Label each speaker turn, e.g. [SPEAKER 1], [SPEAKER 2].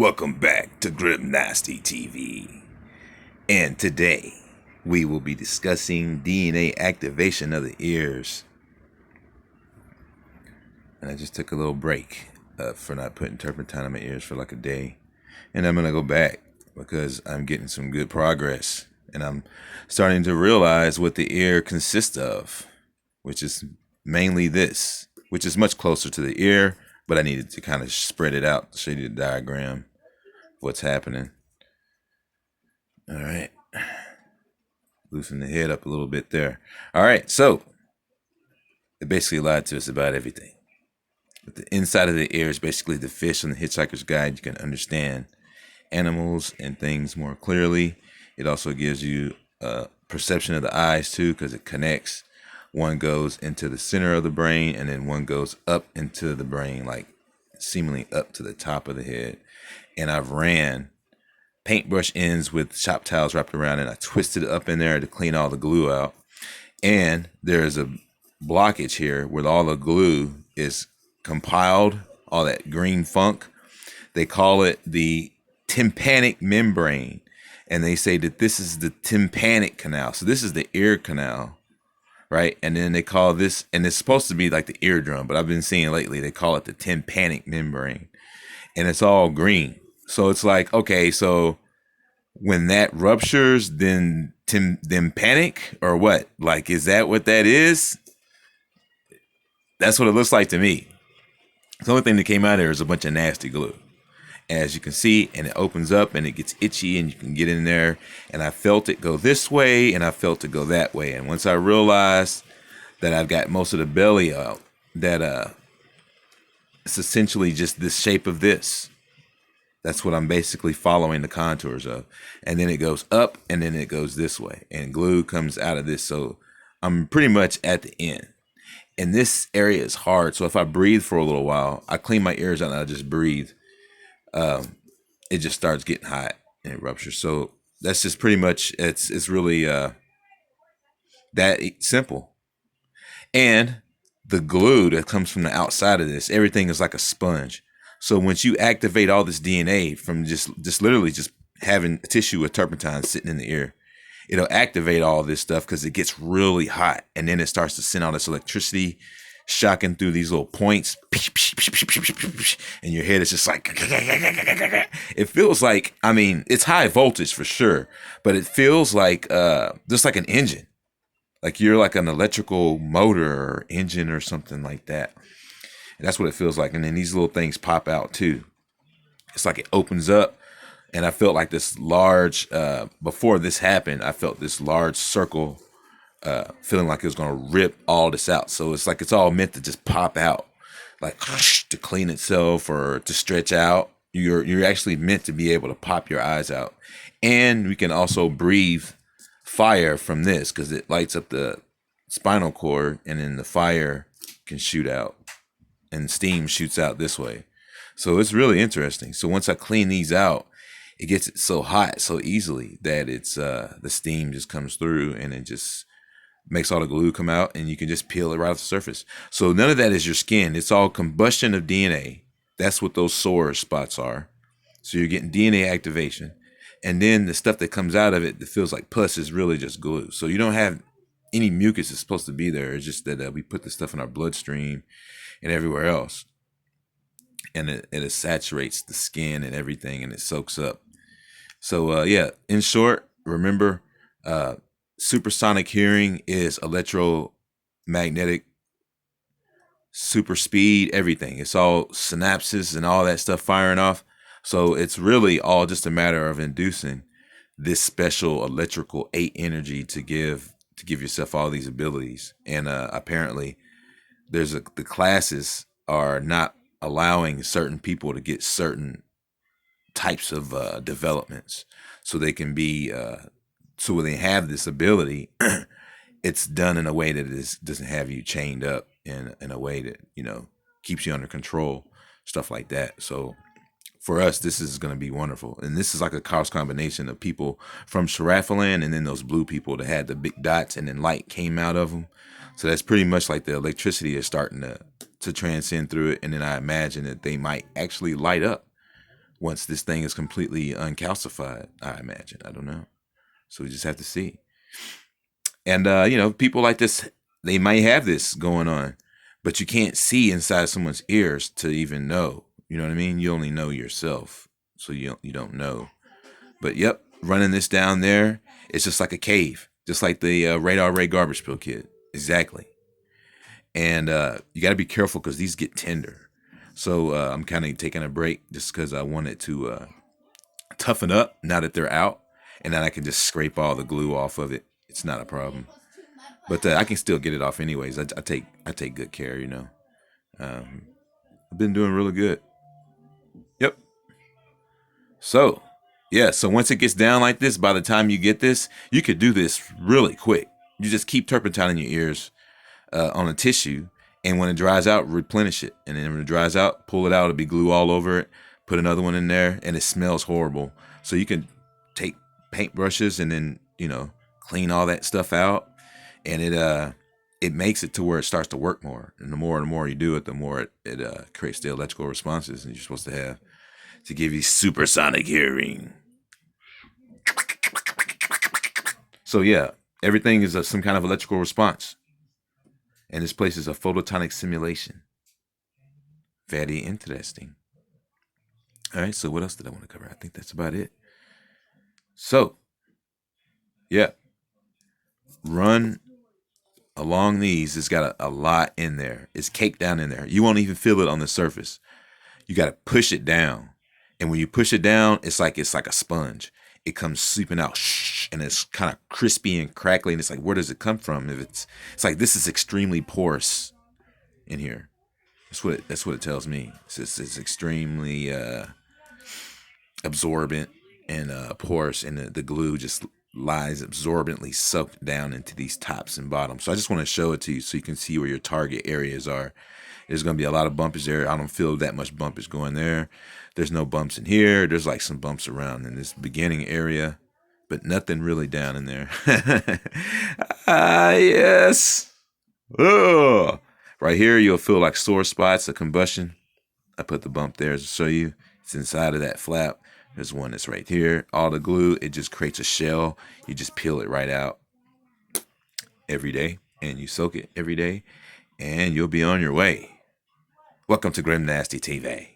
[SPEAKER 1] Welcome back to Grimnasty TV. And today we will be discussing DNA activation of the ears. And I just took a little break for not putting turpentine on my ears for like a day. And I'm going to go back because I'm getting some good progress. And I'm starting to realize what the ear consists of, which is mainly this, which is much closer to the ear, but I needed to kind of spread it out to show you the diagram. What's happening. All right. Loosen the head up a little bit there. All right. So it basically lied to us about everything. But the inside of the ear is basically the fish on the Hitchhiker's Guide. You can understand animals and things more clearly. It also gives you a perception of the eyes too, because it connects. One goes into the center of the brain and then one goes up into the brain, like seemingly up to the top of the head. And I've ran paintbrush ends with shop towels wrapped around it. I twisted it up in there to clean all the glue out. And there's a blockage here where all the glue is compiled, all that green funk. They call it the tympanic membrane. And they say that this is the tympanic canal. So this is the ear canal, right? And then they call this, and it's supposed to be like the eardrum, but I've been seeing lately, they call it the tympanic membrane. And it's all green. So it's like, okay, so when that ruptures, then panic or what? Like, is that what that is? That's what it looks like to me. The only thing that came out of there is a bunch of nasty glue. As you can see, and it opens up and it gets itchy and you can get in there. And I felt it go this way and I felt it go that way. And once I realized that I've got most of the belly out, that it's essentially just this shape of this. That's what I'm basically following the contours of. And then it goes up and then it goes this way. And glue comes out of this. So I'm pretty much at the end. And this area is hard. So if I breathe for a little while, I clean my ears out and I just breathe. It just starts getting hot and it ruptures. So that's just pretty much, it's really that simple. And the glue that comes from the outside of this, everything is like a sponge. So once you activate all this DNA from just literally just having tissue with turpentine sitting in the ear, it'll activate all this stuff because it gets really hot. And then it starts to send all this electricity shocking through these little points. And your head is just like, it feels like, I mean, it's high voltage for sure, but it feels like just like an engine. Like you're like an electrical motor or engine or something like that. And that's what it feels like. And then these little things pop out too. It's like it opens up. And I felt like this large, before this happened, I felt this large circle, feeling like it was going to rip all this out. So it's like it's all meant to just pop out, like to clean itself or to stretch out. You're actually meant to be able to pop your eyes out. And we can also breathe fire from this because it lights up the spinal cord and then the fire can shoot out and steam shoots out this way. So it's really interesting. So once I clean these out, it gets it so hot so easily that it's the steam just comes through and it just makes all the glue come out and you can just peel it right off the surface. So none of that is your skin. It's all combustion of DNA. That's what those sore spots are. So you're getting DNA activation. And then the stuff that comes out of it that feels like pus is really just glue. So you don't have any mucus that's supposed to be there. It's just that we put the stuff in our bloodstream and everywhere else. And it saturates the skin and everything and it soaks up. So yeah, in short, remember, supersonic hearing is electromagnetic, super speed, everything. It's all synapses and all that stuff firing off. So it's really all just a matter of inducing this special electrical 8 energy to give yourself all these abilities. And apparently the classes are not allowing certain people to get certain types of developments. So they can be, so when they have this ability, it's done in a way that doesn't have you chained up in a way that, keeps you under control, stuff like that. So for us, this is going to be wonderful. And this is like a cross combination of people from Sharafaland and then those blue people that had the big dots and then light came out of them. So that's pretty much like the electricity is starting to transcend through it. And then I imagine that they might actually light up once this thing is completely uncalcified, I imagine. I don't know. So we just have to see. And, people like this, they might have this going on, but you can't see inside someone's ears to even know. You know what I mean? You only know yourself. So you don't know. But yep, running this down there, it's just like a cave, just like the Radar Ray Garbage Pail Kid. Exactly. And you got to be careful because these get tender. So I'm kind of taking a break just because I wanted to toughen up now that they're out, and then I can just scrape all the glue off of it. It's not a problem, but I can still get it off anyways. I take good care, I've been doing really good. Yep. So yeah, so once it gets down like this, by the time you get this, you could do this really quick. You just keep turpentine in your ears on a tissue, and when it dries out, replenish it. And then when it dries out, pull it out. It'll be glue all over it. Put another one in there, and it smells horrible. So you can take paintbrushes and then clean all that stuff out, and it makes it to where it starts to work more. And the more you do it, the more it creates the electrical responses and you're supposed to have to give you supersonic hearing. So yeah, everything is some kind of electrical response. And this place is a photonic simulation. Very interesting. All right, so what else did I want to cover? I think that's about it. So, yeah, run along these. It's got a lot in there. It's caked down in there. You won't even feel it on the surface. You got to push it down. And when you push it down, it's like a sponge. It comes seeping out, and it's kind of crispy and crackly. And it's like, where does it come from? If it's like this is extremely porous in here. That's what it tells me. It's extremely absorbent and porous, and the glue just lies absorbently soaked down into these tops and bottoms. So I just want to show it to you so you can see where your target areas are. There's going to be a lot of bumpage there. I don't feel that much bumpage going there. There's no bumps in here. There's like some bumps around in this beginning area, but nothing really down in there. Yes. Ugh. Right here, you'll feel like sore spots of combustion. I put the bump there to show you. It's inside of that flap. There's one that's right here. All the glue, it just creates a shell. You just peel it right out every day, and you soak it every day, and you'll be on your way. Welcome to Grimnasty TV.